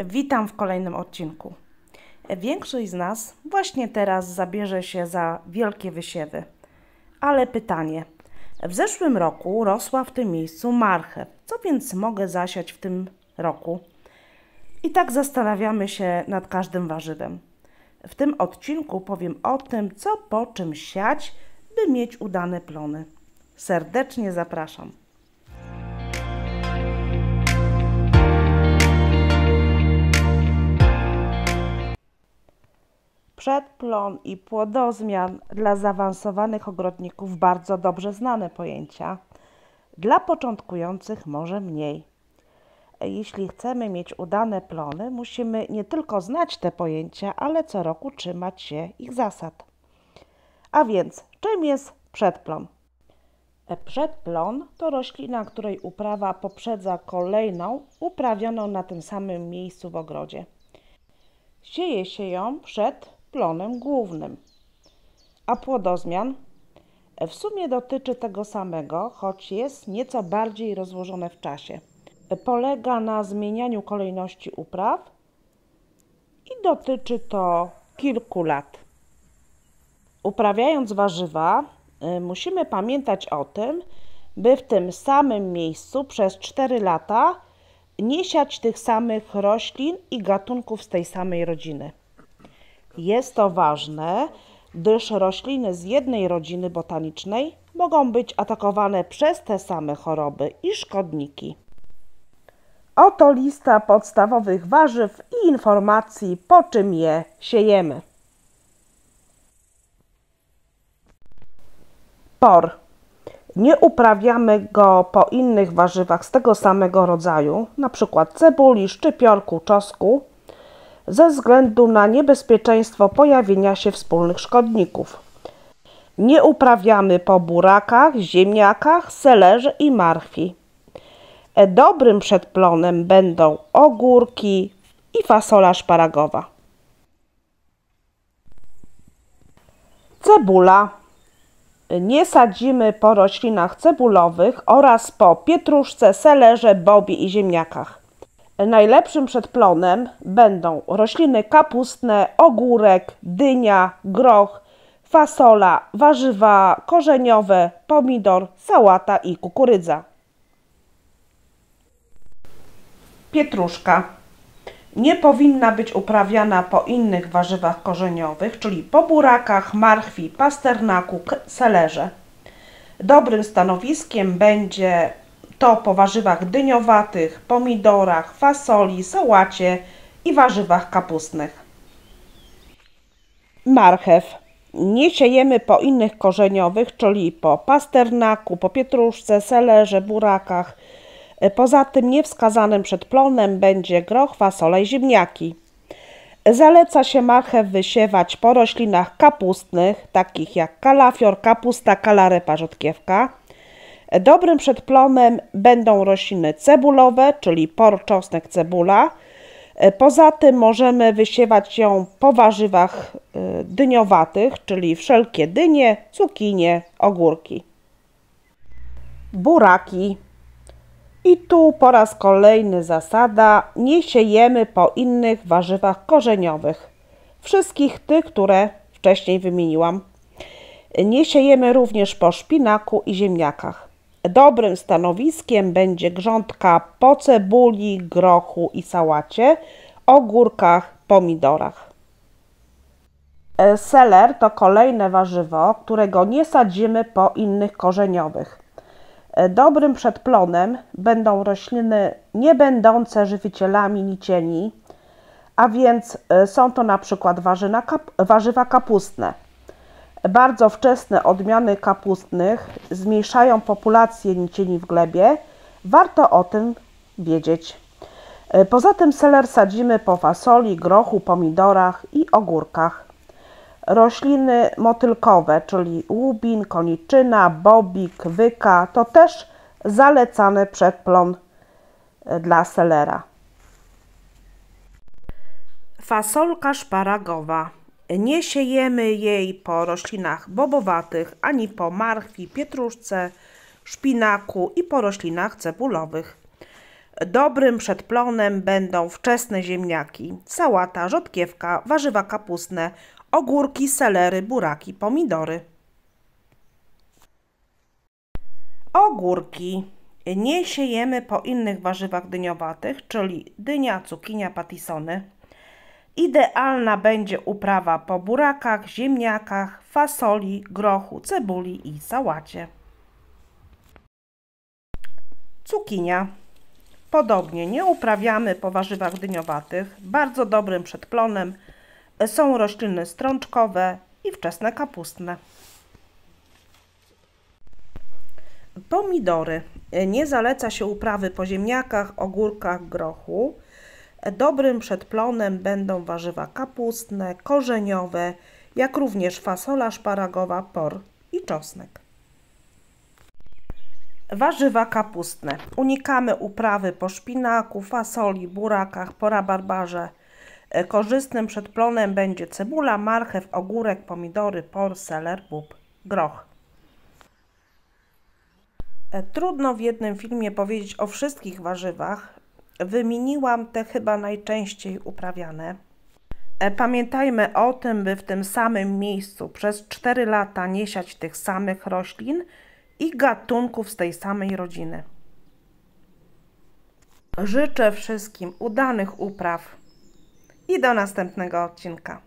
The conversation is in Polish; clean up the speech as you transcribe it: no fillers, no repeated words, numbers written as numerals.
Witam w kolejnym odcinku. Większość z nas właśnie teraz zabierze się za wielkie wysiewy. Ale pytanie. W zeszłym roku rosła w tym miejscu marchew. Co więc mogę zasiać w tym roku? I tak zastanawiamy się nad każdym warzywem. W tym odcinku powiem o tym, co po czym siać, by mieć udane plony. Serdecznie zapraszam. Przedplon i płodozmian dla zaawansowanych ogrodników bardzo dobrze znane pojęcia. Dla początkujących może mniej. Jeśli chcemy mieć udane plony, musimy nie tylko znać te pojęcia, ale co roku trzymać się ich zasad. A więc, czym jest przedplon? Przedplon to roślina, której uprawa poprzedza kolejną uprawioną na tym samym miejscu w ogrodzie. Sieje się ją przed plonem głównym, a płodozmian w sumie dotyczy tego samego, choć jest nieco bardziej rozłożone w czasie. Polega na zmienianiu kolejności upraw i dotyczy to kilku lat. Uprawiając warzywa, musimy pamiętać o tym, by w tym samym miejscu przez 4 lata nie siać tych samych roślin i gatunków z tej samej rodziny. Jest to ważne, gdyż rośliny z jednej rodziny botanicznej mogą być atakowane przez te same choroby i szkodniki. Oto lista podstawowych warzyw i informacji, po czym je siejemy. Por. Nie uprawiamy go po innych warzywach z tego samego rodzaju, np. cebuli, szczypiorku, czosnku, ze względu na niebezpieczeństwo pojawienia się wspólnych szkodników. Nie uprawiamy po burakach, ziemniakach, selerze i marchwi. Dobrym przedplonem będą ogórki i fasola szparagowa. Cebula. Nie sadzimy po roślinach cebulowych oraz po pietruszce, selerze, bobie i ziemniakach. Najlepszym przedplonem będą rośliny kapustne, ogórek, dynia, groch, fasola, warzywa korzeniowe, pomidor, sałata i kukurydza. Pietruszka. Nie powinna być uprawiana po innych warzywach korzeniowych, czyli po burakach, marchwi, pasternaku, selerze. Dobrym stanowiskiem będzie to po warzywach dyniowatych, pomidorach, fasoli, sałacie i warzywach kapustnych. Marchew. Nie siejemy po innych korzeniowych, czyli po pasternaku, po pietruszce, selerze, burakach. Poza tym niewskazanym przedplonem będzie groch, fasola i ziemniaki. Zaleca się marchew wysiewać po roślinach kapustnych, takich jak kalafior, kapusta, kalarepa, rzodkiewka. Dobrym przedplonem będą rośliny cebulowe, czyli por, czosnek, cebula. Poza tym możemy wysiewać ją po warzywach dyniowatych, czyli wszelkie dynie, cukinie, ogórki. Buraki. I tu po raz kolejny zasada, nie siejemy po innych warzywach korzeniowych. Wszystkich tych, które wcześniej wymieniłam. Nie siejemy również po szpinaku i ziemniakach. Dobrym stanowiskiem będzie grządka po cebuli, grochu i sałacie, ogórkach, pomidorach. Seler to kolejne warzywo, którego nie sadzimy po innych korzeniowych. Dobrym przedplonem będą rośliny nie będące żywicielami nicieni, a więc są to na przykład warzywa kapustne. Bardzo wczesne odmiany kapustnych zmniejszają populację nicieni w glebie. Warto o tym wiedzieć. Poza tym seler sadzimy po fasoli, grochu, pomidorach i ogórkach. Rośliny motylkowe, czyli łubin, koniczyna, bobik, wyka, to też zalecany przedplon dla selera. Fasolka szparagowa. Nie siejemy jej po roślinach bobowatych, ani po marchwi, pietruszce, szpinaku i po roślinach cebulowych. Dobrym przedplonem będą wczesne ziemniaki, sałata, rzodkiewka, warzywa kapustne, ogórki, selery, buraki, pomidory. Ogórki nie siejemy po innych warzywach dyniowatych, czyli dynia, cukinia, patisony. Idealna będzie uprawa po burakach, ziemniakach, fasoli, grochu, cebuli i sałacie. Cukinia. Podobnie nie uprawiamy po warzywach dyniowatych. Bardzo dobrym przedplonem są rośliny strączkowe i wczesne kapustne. Pomidory. Nie zaleca się uprawy po ziemniakach, ogórkach, grochu. Dobrym przedplonem będą warzywa kapustne, korzeniowe, jak również fasola szparagowa, por i czosnek. Warzywa kapustne. Unikamy uprawy po szpinaku, fasoli, burakach, po rabarbarze. Korzystnym przedplonem będzie cebula, marchew, ogórek, pomidory, por, seler, bób, groch. Trudno w jednym filmie powiedzieć o wszystkich warzywach. Wymieniłam te chyba najczęściej uprawiane. Pamiętajmy o tym, by w tym samym miejscu przez 4 lata nie siać tych samych roślin i gatunków z tej samej rodziny. Życzę wszystkim udanych upraw i do następnego odcinka.